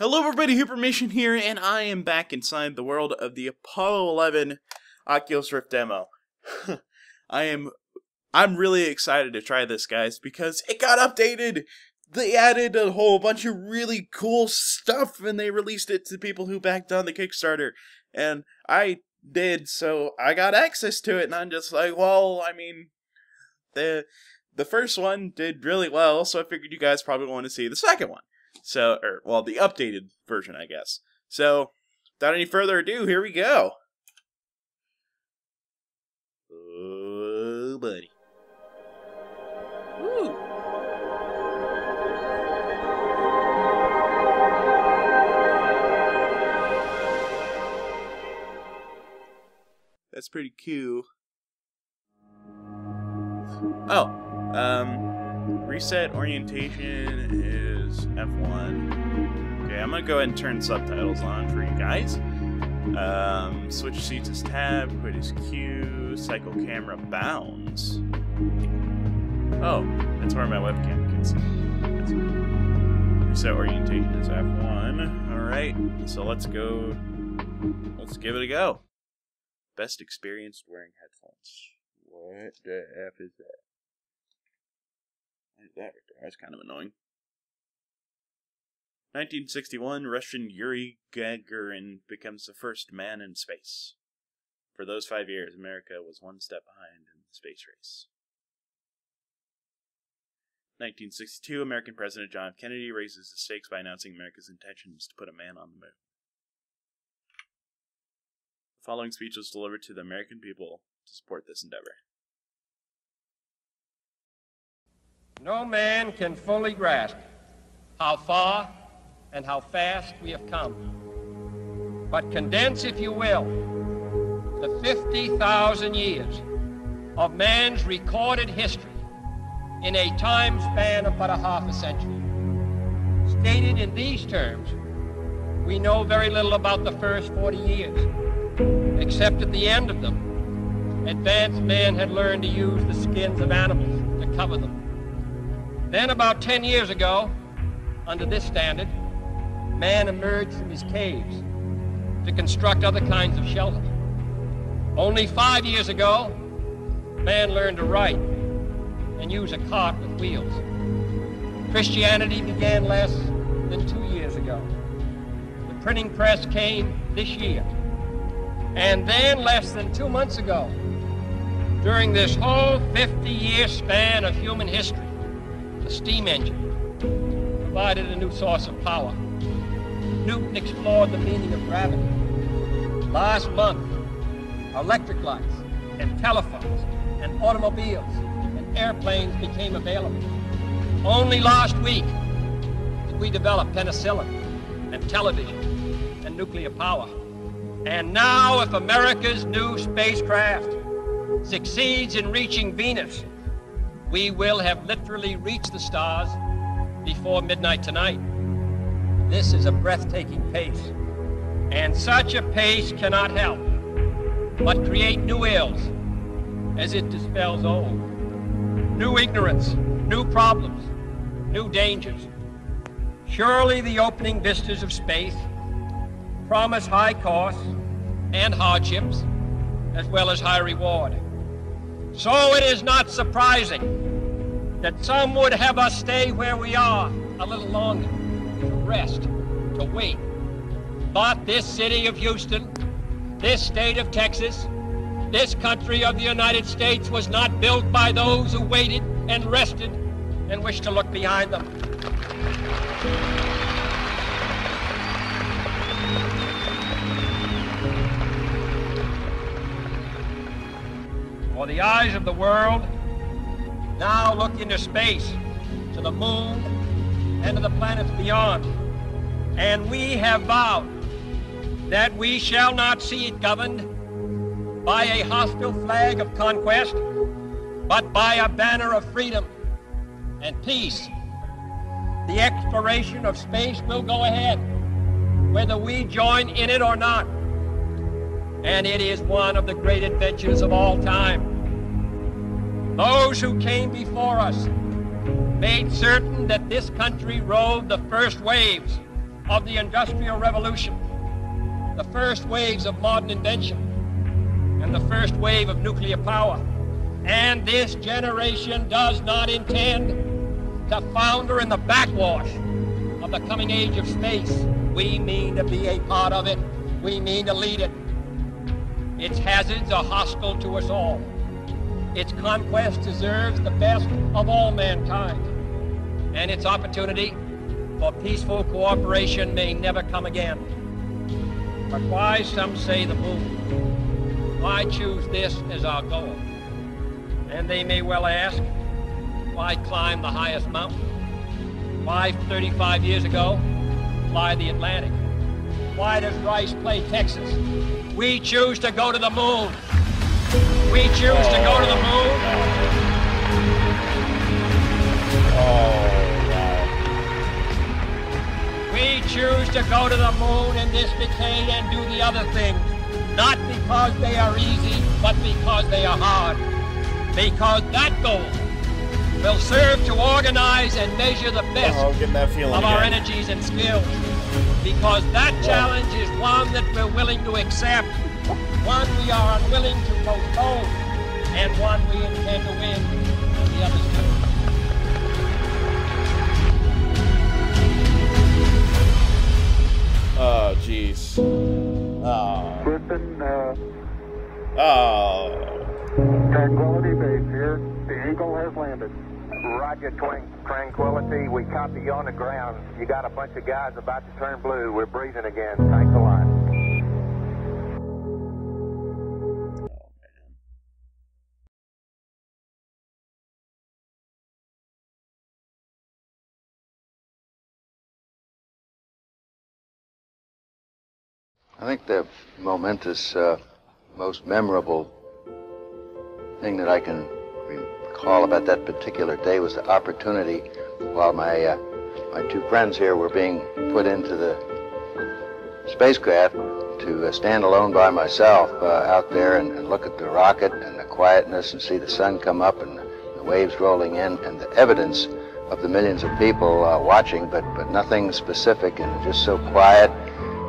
Hello everybody, Hoopermation here, and I am back inside the world of the Apollo 11 Oculus Rift demo. I'm really excited to try this, guys, because it got updated! They added a whole bunch of really cool stuff, and they released it to people who backed on the Kickstarter. And I did, so I got access to it, and I'm just like, well, I mean, the first one did really well, so I figured you guys probably want to see the second one. So, well, the updated version, I guess. So, without any further ado, here we go. Oh, buddy. Woo! That's pretty cool. Oh, reset orientation is F1. Okay, I'm gonna go ahead and turn subtitles on for you guys. Switch seats is tab, quit is Q, cycle camera bounds. Oh, that's where my webcam can see. Reset orientation is F1. Alright, so let's give it a go. Best experienced wearing headphones. What the F is that? What is that right there? That's kind of annoying. 1961, Russian Yuri Gagarin becomes the first man in space. For those 5 years, America was one step behind in the space race. 1962, American President John F. Kennedy raises the stakes by announcing America's intentions to put a man on the moon. The following speech was delivered to the American people to support this endeavor. No man can fully grasp how far and how fast we have come. But condense, if you will, the 50,000 years of man's recorded history in a time span of but a half a century. Stated in these terms, we know very little about the first 40 years, except at the end of them, advanced man had learned to use the skins of animals to cover them. Then about 10 years ago, under this standard, man emerged from his caves to construct other kinds of shelter. Only 5 years ago, man learned to write and use a cart with wheels. Christianity began less than 2 years ago. The printing press came this year. And then less than 2 months ago, during this whole 50-year span of human history, the steam engine provided a new source of power. Newton explored the meaning of gravity. Last month, electric lights and telephones and automobiles and airplanes became available. Only last week did we develop penicillin and television and nuclear power. And now, if America's new spacecraft succeeds in reaching Venus, we will have literally reached the stars before midnight tonight. This is a breathtaking pace, and such a pace cannot help but create new ills as it dispels old. New ignorance, new problems, new dangers. Surely the opening vistas of space promise high costs and hardships, as well as high reward. So it is not surprising that some would have us stay where we are a little longer, to rest, to wait. But this city of Houston, this state of Texas, this country of the United States was not built by those who waited and rested and wished to look behind them. For the eyes of the world now look into space, to the moon, and to the planets beyond. And we have vowed that we shall not see it governed by a hostile flag of conquest, but by a banner of freedom and peace. The exploration of space will go ahead, whether we join in it or not. And it is one of the great adventures of all time. Those who came before us made certain that this country rode the first waves of the Industrial Revolution, the first waves of modern invention, and the first wave of nuclear power. And this generation does not intend to founder in the backwash of the coming age of space. We mean to be a part of it. We mean to lead it. Its hazards are hostile to us all. Its conquest deserves the best of all mankind. And its opportunity for peaceful cooperation may never come again. But why, some say, the moon? Why choose this as our goal? And they may well ask, why climb the highest mountain? Why 35 years ago fly the Atlantic? Why does Rice play Texas? We choose to go to the moon. We choose to go to the moon. We choose to go to the moon in this decade and do the other things, not because they are easy, but because they are hard. Because that goal will serve to organize and measure the best of our energies and skills. Because that challenge is one that we're willing to accept, one we are unwilling to postpone, and one we intend to win when the others do. Oh, jeez. Oh. Listen, Oh. Tranquility Base here. The Eagle has landed. Roger, Tranquility. We copy you on the ground. You got a bunch of guys about to turn blue. We're breathing again. Thanks a lot. I think the momentous, most memorable thing that I can recall about that particular day was the opportunity while my two friends here were being put into the spacecraft to stand alone by myself out there and look at the rocket and the quietness and see the sun come up and the waves rolling in and the evidence of the millions of people watching, but nothing specific and just so quiet.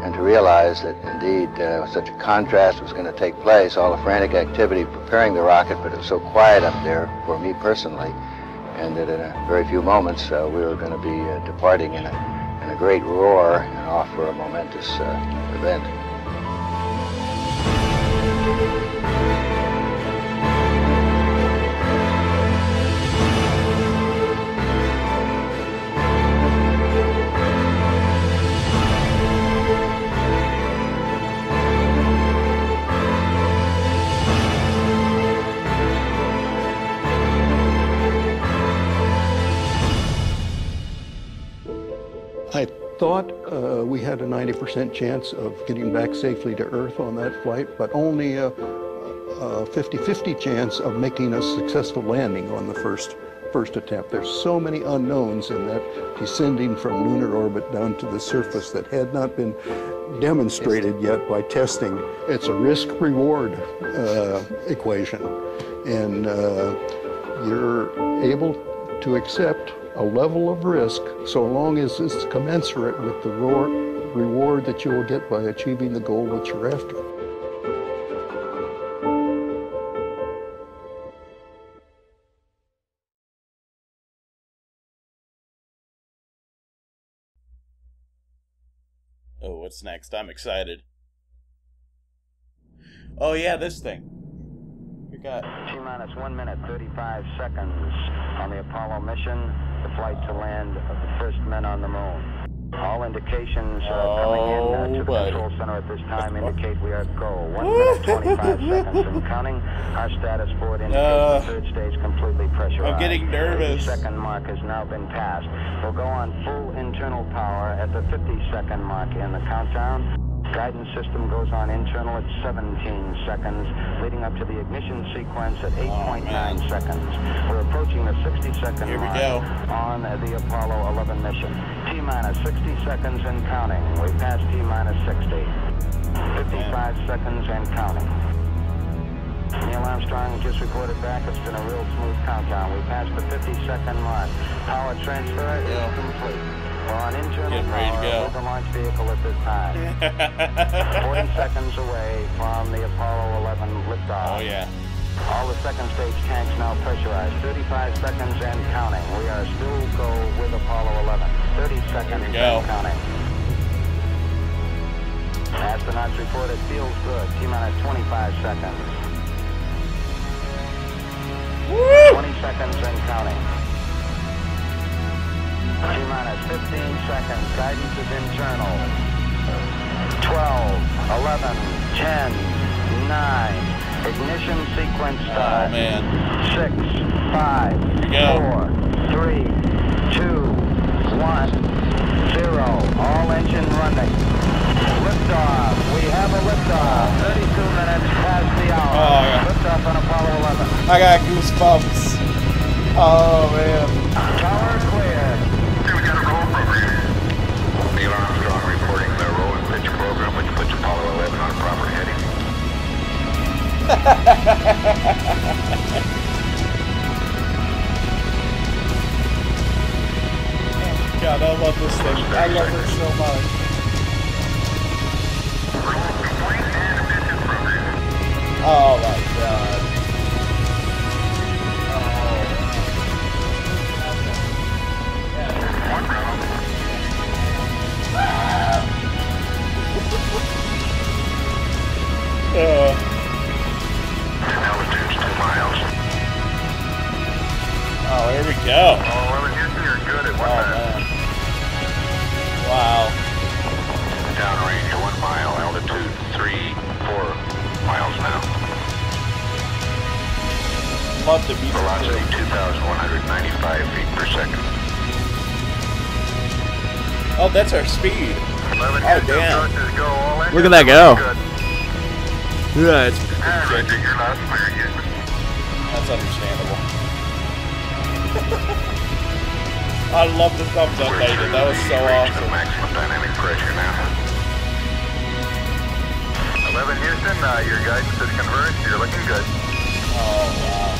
And to realize that indeed such a contrast was going to take place, all the frantic activity preparing the rocket, but it was so quiet up there for me personally, and that in a very few moments we were going to be departing in a great roar and off for a momentous event. I thought we had a 90% chance of getting back safely to Earth on that flight, but only a 50-50 chance of making a successful landing on the first attempt. There's so many unknowns in that descending from lunar orbit down to the surface that had not been demonstrated yet by testing. It's a risk-reward equation, and you're able to accept a level of risk so long as it's commensurate with the reward that you will get by achieving the goal that you're after. Oh, what's next? I'm excited. Oh yeah, this thing. We got T-minus 1 minute, 35 seconds on the Apollo mission, the flight to land of the first men on the moon. All indications coming in to the control center at this time indicate we are at go. 1 minute, 25 seconds and counting. Our status board indicates the third stage completely pressurized. I'm getting nervous. The 50-second mark has now been passed. We'll go on full internal power at the 50-second mark in the countdown. Guidance system goes on internal at 17 seconds, leading up to the ignition sequence at 8.9 seconds. We're approaching the 60-second mark on the Apollo 11 mission. T-minus 60 seconds and counting. We passed T-minus 60. 55 seconds and counting. Neil Armstrong just reported back. It's been a real smooth countdown. We passed the 50-second mark. Power transfer is complete. We're on internal Getting ready to power go. with the launch vehicle at this time. 40 seconds away from the Apollo 11 liftoff. Oh, yeah. All the second stage tanks now pressurized. 35 seconds and counting. We are still go with Apollo 11. 30 seconds and counting. Astronauts report it feels good. T-minus 25 seconds. Woo! 20 seconds and counting. T-minus 15 seconds. Guidance is internal. 12, 11, 10, 9. Ignition sequence start. Oh, man. 6, 5, 4, 3, 2, 1, 0. All engine running. Liftoff. We have a liftoff. 32 minutes past the hour. Oh, yeah. Liftoff on Apollo 11. I got goosebumps. Oh, man. Tower clear. We got a roll program. Neil Armstrong reporting the roll and pitch program, which puts Apollo 11 on proper heading. God, I love this thing. I love it so much. Oh my God. Altitude's 2 miles. Oh, here we go. Oh, well, in Houston, you're good at 1 minute. Man. Wow. Downrange 1 mile, altitude 3, 4 miles now. Love the music. Velocity 2,195 feet per second. Oh, that's our speed. 11 Oh, damn. Go. All Look at that go. Good. Yeah, it's Roger, you're not clear yet. that's understandable. I love the thumbs up, Nathan. That was so awesome. Maximum dynamic pressure now. 11 Houston, your guidance is converged. You're looking good. Oh, wow.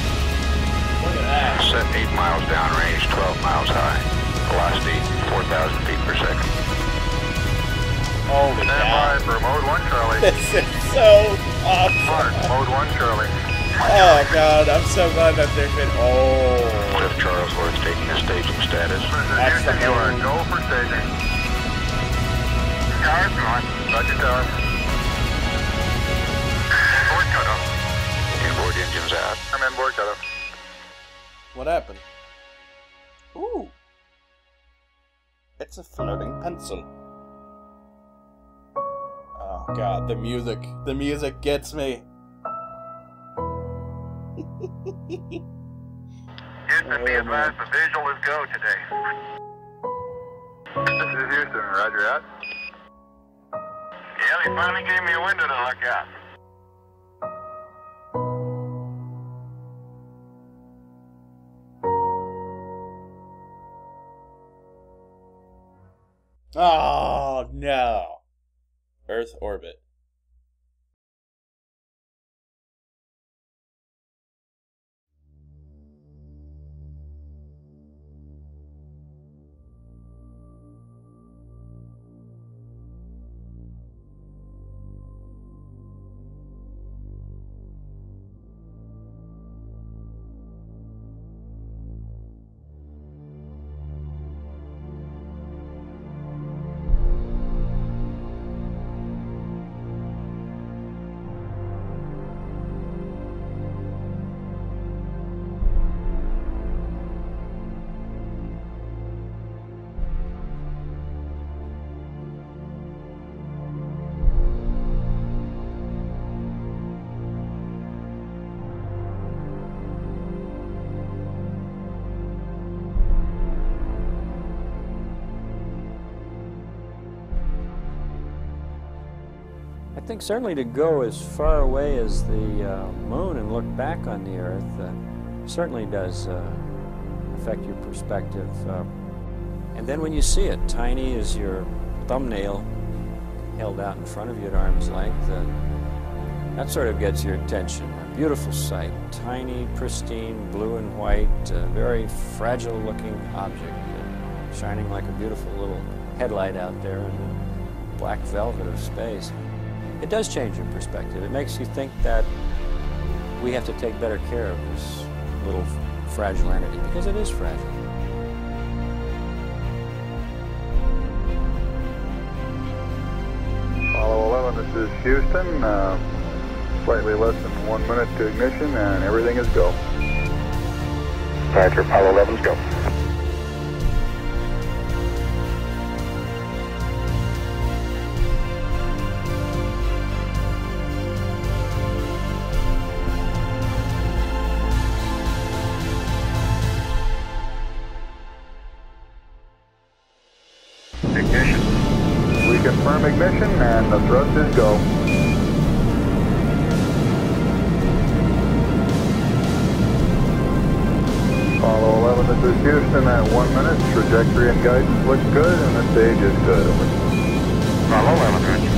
Look at that. Set 8 miles downrange, 12 miles high. Velocity 4,000 feet per second. Holy Stand cow. by for mode 1, Charlie. This is so Mark, awesome. mode 1, Charlie. Oh, God. I'm so glad that they're fit. Oh. Cliff Charlesworth taking the staging status. That's the Houston, you are mode. go for staging. Tower's going. Roger, tower. Board cutoff. Inboard engines out. I'm in board cutoff. What happened? Ooh. It's a floating pencil. Oh, God. The music. The music gets me. Houston, be advised the visual is go today. This is Houston, roger out. Yeah, they finally gave me a window to look out. Oh, no. Earth orbit. I think certainly to go as far away as the moon and look back on the Earth certainly does affect your perspective. And then when you see it, tiny as your thumbnail held out in front of you at arm's length, that sort of gets your attention. A beautiful sight, tiny, pristine, blue and white, very fragile looking object. shining like a beautiful little headlight out there in the black velvet of space. It does change your perspective. It makes you think that we have to take better care of this little fragile entity, because it is fragile. Apollo 11, this is Houston. Slightly less than 1 minute to ignition, and everything is go. Roger, Apollo 11's go. Ignition. We confirm ignition, and the thrust is go. Apollo 11, this is Houston at 1 minute. Trajectory and guidance looks good, and the stage is good. Over. Apollo 11, roger.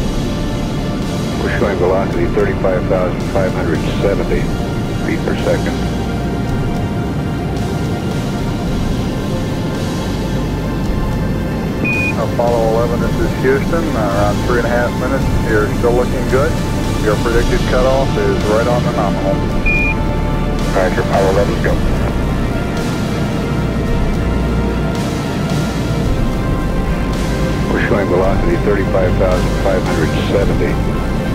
We're showing velocity 35,570 feet per second. Apollo 11, this is Houston. Around 3.5 minutes. You're still looking good. Your predicted cutoff is right on the nominal. Roger, Apollo 11's go. We're showing velocity 35,570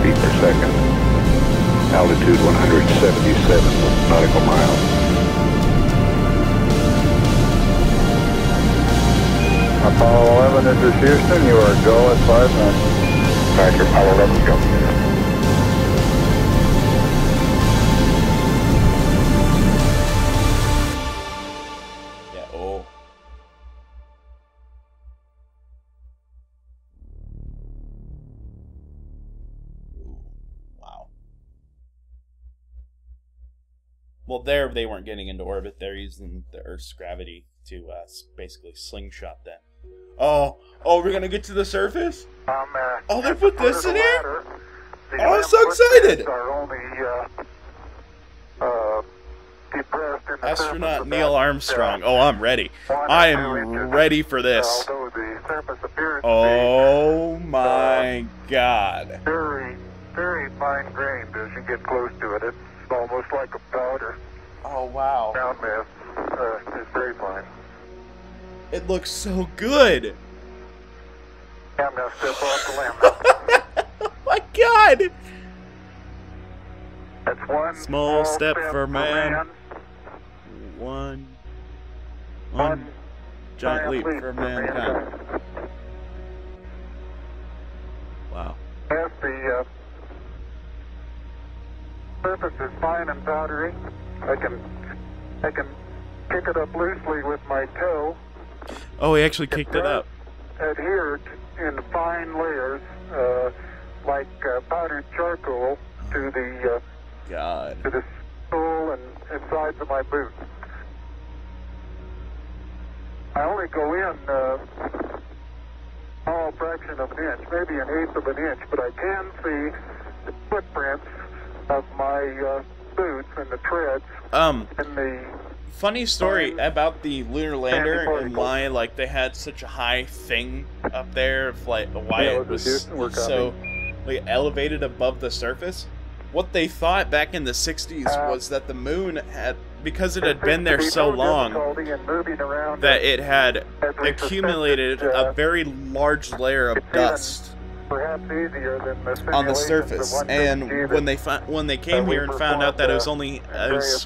feet per second. Altitude 177 nautical miles. Apollo 11, this is Houston. You are go at 5 minutes. Roger, Apollo 11's go. Yeah, oh. Ooh, wow. Well, there they weren't getting into orbit. They're using the Earth's gravity to basically slingshot them. Oh, we're gonna get to the surface? Oh, they put this in here? Oh, I'm so excited! Astronaut Neil Armstrong. Oh, I'm ready. I am ready for this. Oh my God. Very, very fine grained as you get close to it. It's almost like a powder. Oh, wow. Ground mass is very fine. It looks so good. I'm now step off the lamp. Oh my God. That's one Small step for man. One giant leap for mankind. Wow. Yes, the surface is fine and powdery. I can pick it up loosely with my toe. Oh, he actually kicked it up. Adhered in fine layers, like powdered charcoal, to the God. to the sole and sides of my boot. I only go in a small fraction of an inch, maybe an eighth of an inch, but I can see the footprints of my boots and the treads. And the funny story about the lunar lander and why like they had such a high thing up there of like why it was so like elevated above the surface. What they thought back in the 60s was that the moon had, because it had been there so long, that it had accumulated a very large layer of dust on the surface. And when they came here and found out that it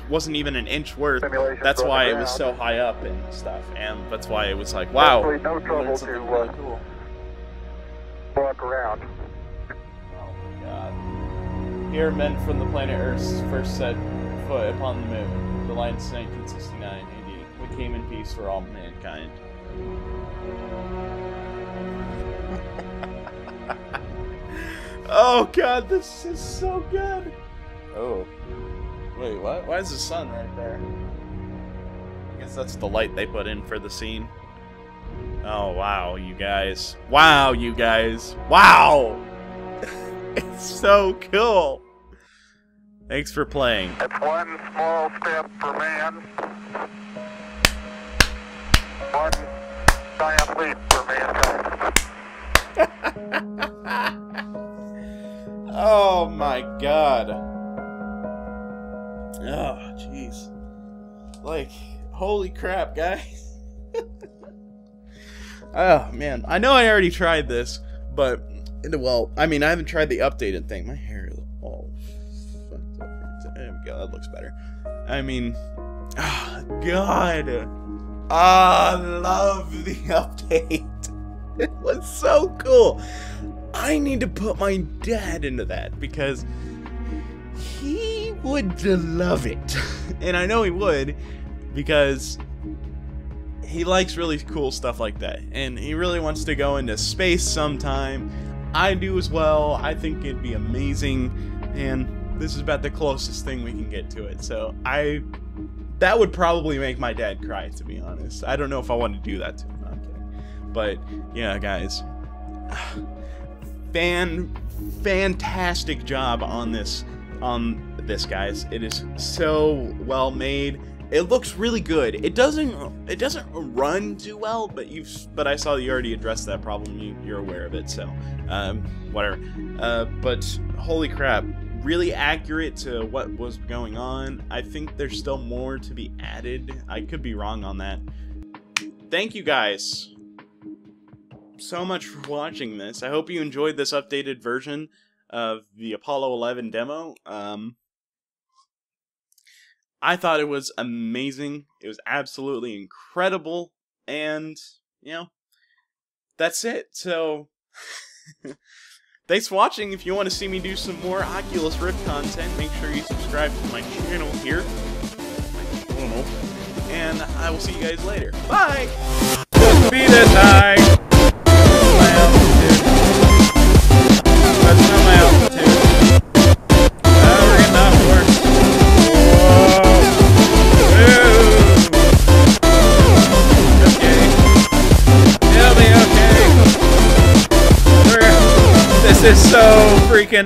wasn't even an inch worth, that's why it was so high up and stuff. And that's why it was like, wow, we learned something really cool. Walk around. Oh my God. Here, men from the planet Earth first set foot upon the moon. The line 1969 AD. We came in peace for all mankind. Oh God, this is so good. Oh, wait, what? Why is the sun right there? I guess that's the light they put in for the scene. Oh wow, you guys! Wow, you guys! Wow! It's so cool. Thanks for playing. That's one small step for man, one giant leap for mankind. Oh my god. Oh, jeez. Like, holy crap, guys. Oh, man. I know I already tried this, but, well, I mean, I haven't tried the updated thing. My hair is all fucked up. There we go. That looks better. I mean, oh, God. I love the update. It was so cool. I need to put my dad into that because he would love it. And I know he would because he likes really cool stuff like that. And he really wants to go into space sometime. I do as well. I think it'd be amazing. And this is about the closest thing we can get to it. So that would probably make my dad cry, to be honest. I don't know if I want to do that to him. I'm kidding. But yeah, guys. Fantastic job on this guys. It is so well made. It looks really good. It doesn't run too well, but I saw you already addressed that problem. You're aware of it, so whatever. But holy crap, really accurate to what was going on. I think there's still more to be added. I could be wrong on that. Thank you guys so much for watching this. I hope you enjoyed this updated version of the Apollo 11 demo. I thought it was amazing. It was absolutely incredible. And, you know, that's it. So, thanks for watching. If you want to see me do some more Oculus Rift content, make sure you subscribe to my channel here. And I will see you guys later. Bye! Just be this high. My altitude. That's not my altitude. We're getting off course. This is so freaking